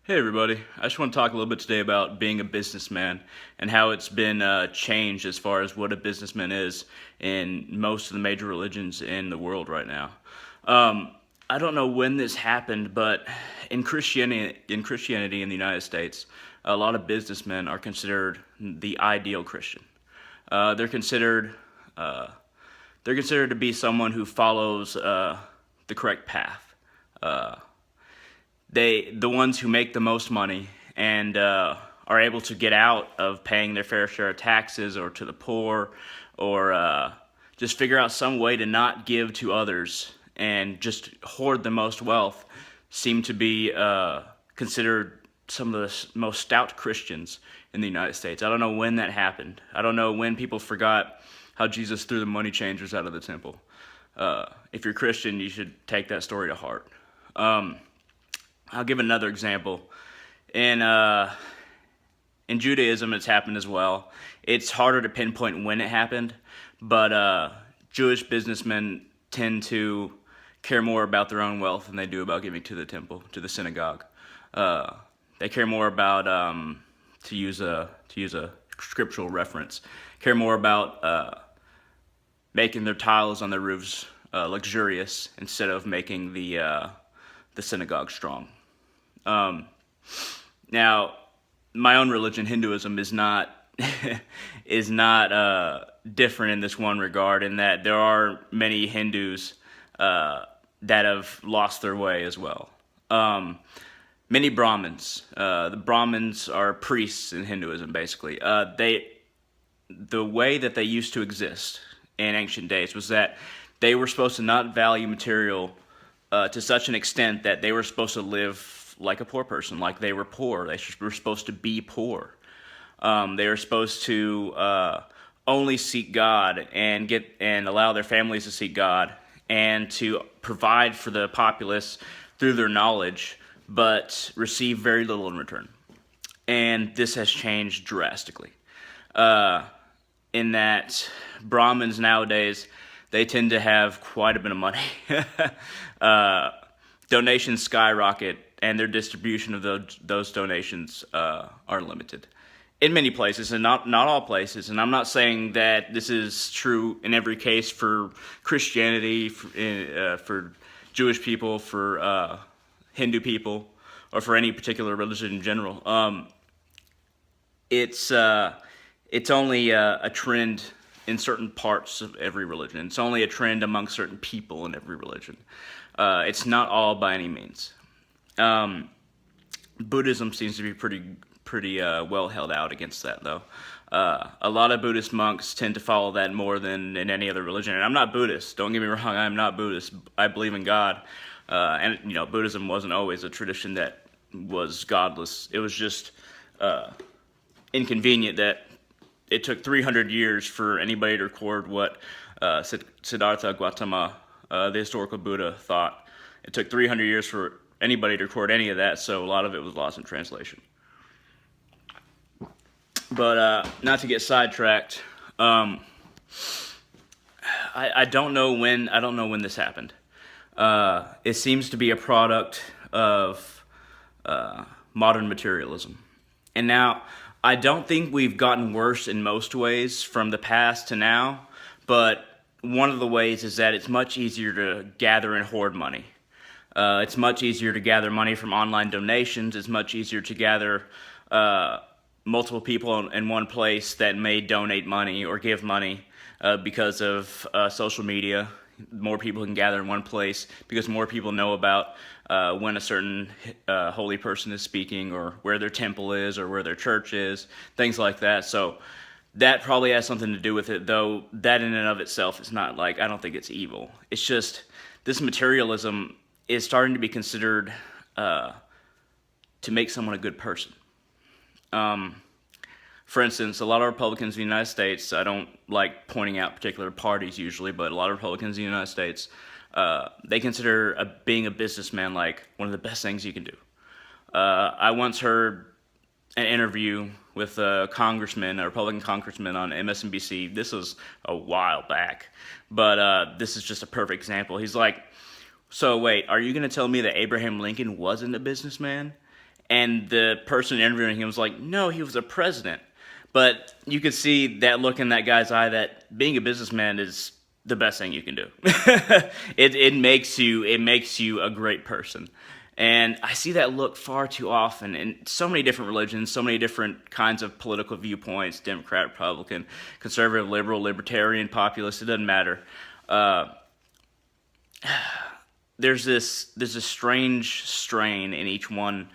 Hey everybody, I just want to talk a little bit today about being a businessman and how it's been changed as far as what a businessman is in most of the major religions in the world right now. I don't know when this happened, but in Christianity in the United States, a lot of businessmen are considered the ideal Christian. Uh, they're considered uh, they're considered to be someone who follows the correct path. Uh, the ones who make the most money and are able to get out of paying their fair share of taxes or to the poor or just figure out some way to not give to others and just hoard the most wealth seem to be considered some of the most stout Christians in the United States. I don't know when that happened. I don't know when people forgot how Jesus threw the money changers out of the temple. If you're Christian, you should take that story to heart. I'll give another example. In Judaism, it's happened as well. It's harder to pinpoint when it happened, but Jewish businessmen tend to care more about their own wealth than they do about giving to the temple, to the synagogue. They care more about, to use a scriptural reference, care more about making their tiles on their roofs luxurious instead of making the synagogue strong. Now, my own religion, Hinduism, is not is not different in this one regard. In that there are many Hindus that have lost their way as well. Many Brahmins. The Brahmins are priests in Hinduism, basically. The way that they used to exist in ancient days was that they were supposed to not value material to such an extent that they were supposed to live like a poor person, like they were poor. They were supposed to be poor. They were supposed to only seek God and allow their families to seek God and to provide for the populace through their knowledge, but receive very little in return. And this has changed drastically. In that Brahmins nowadays, they tend to have quite a bit of money. Donations skyrocket, and their distribution of those donations are limited in many places, and not all places. And I'm not saying that this is true in every case for Christianity, for Jewish people, for Hindu people, or for any particular religion in general. It's only a trend in certain parts of every religion. It's only a trend among certain people in every religion. It's not all by any means. Buddhism seems to be pretty well held out against that, though. A lot of Buddhist monks tend to follow that more than in any other religion. And I'm not Buddhist. Don't get me wrong. I'm not Buddhist. I believe in God. And Buddhism wasn't always a tradition that was godless. It was just inconvenient that it took 300 years for anybody to record what Siddhartha Gautama, the historical Buddha, thought. It took 300 years for anybody to record any of that, so a lot of it was lost in translation. But not to get sidetracked, I don't know when this happened. It seems to be a product of modern materialism, and now I don't think we've gotten worse in most ways from the past to now, but one of the ways is that it's much easier to gather and hoard money. It's much easier to gather money from online donations. It's much easier to gather multiple people in one place that may donate money or give money because of social media. More people can gather in one place because more people know about when a certain holy person is speaking, or where their temple is, or where their church is, things like that. So that probably has something to do with it, though that in and of itself is not I don't think it's evil. It's just this materialism is starting to be considered to make someone a good person. For instance, a lot of Republicans in the United States, I don't like pointing out particular parties usually, but a lot of Republicans in the United States, they consider being a businessman like one of the best things you can do. I once heard an interview with a Republican congressman on MSNBC. This was a while back, but this is just a perfect example. He's like, so wait, are you going to tell me that Abraham Lincoln wasn't a businessman? And the person interviewing him was like, no, he was a president. But you could see that look in that guy's eye that being a businessman is the best thing you can do. It makes you a great person. And I see that look far too often in so many different religions, so many different kinds of political viewpoints, Democrat, Republican, conservative, liberal, libertarian, populist, it doesn't matter. Uh, there's this strange strain in each one,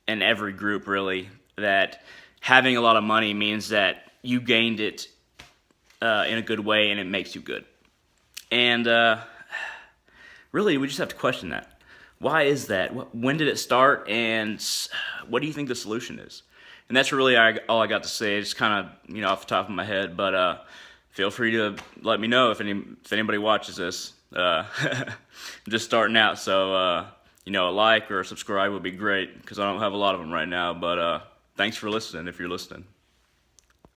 in every group really, that having a lot of money means that you gained it in a good way and it makes you good. And really, we just have to question that. Why is that? When did it start? And what do you think the solution is? And that's really all I got to say. It's kind of off the top of my head. But feel free to let me know if anybody watches this. I'm just starting out, so a like or a subscribe would be great because I don't have a lot of them right now. But thanks for listening if you're listening.